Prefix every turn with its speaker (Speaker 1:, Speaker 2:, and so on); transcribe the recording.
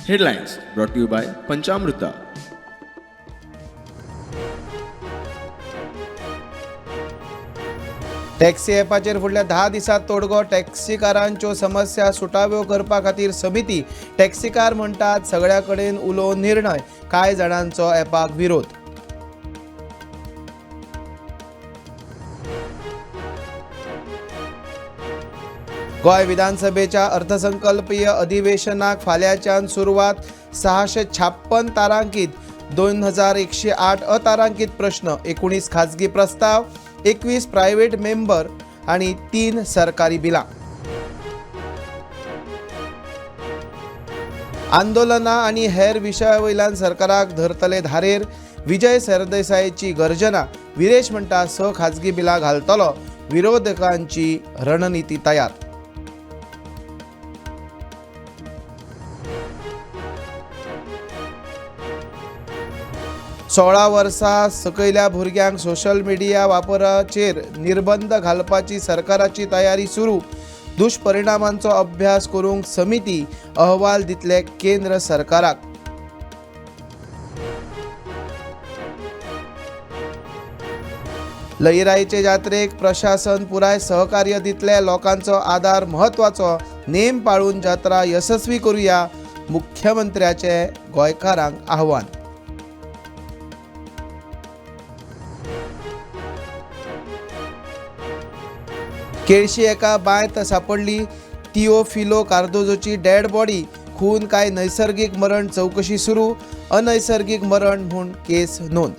Speaker 1: Headlines brought to you by Panchamrita.
Speaker 2: Taxi ॲपाचेर फुडल्या 10 दिसांत तोडगो. टॅक्सीकारांच्यो समस्या सुटाव्यो करपा खातीर समिती. टॅक्सीकार म्हणटात सगळ्या कडेन उलोवन निर्णय. कांय जाणांचो ॲपाक विरोध. गोंय विधानसभेच्या अर्थसंकल्पीय अधिवेशनाक फाल्यांच्यान सुरवात. 656 तारांकीत, 2108 अतारांकीत प्रश्न, 19 खाजगी प्रस्ताव, 21 प्रायव्हेट मेंबर आणि 3 सरकारी बिलां. आंदोलनां आनी हेर विशया वयल्यान सरकाराक धरतले धारेर. विजय सरदेसायची गर्जना. विरेश म्हणटा 6 खाजगी बिलां घालतलो. विरोधकांची रणनिती तयार. सोळा वर्सां सकयल्या भुरग्यांक सोशल मिडिया वापराचेर निर्बंध घालपाची सरकाराची तयारी सुरू. दुश्परिणामांचो अभ्यास करूंक समिती. अहवाल दितले केंद्र सरकाराक. लईराईचे जात्रेक प्रशासन पुराय सहकार्य दितले. लोकांचो आदार म्हत्वाचो. नेम पाळून जात्रा यशस्वी करूया. मुख्यमंत्र्याचे गोंयकारांक आव्हान. केळशी एका बांयत सापडली. तिओफिलो कार्दोजोची डेड बॉडी. खून काय नैसर्गिक मरण, चवकशी सुरू. अनैसर्गिक मरण म्हूण केस नोंद.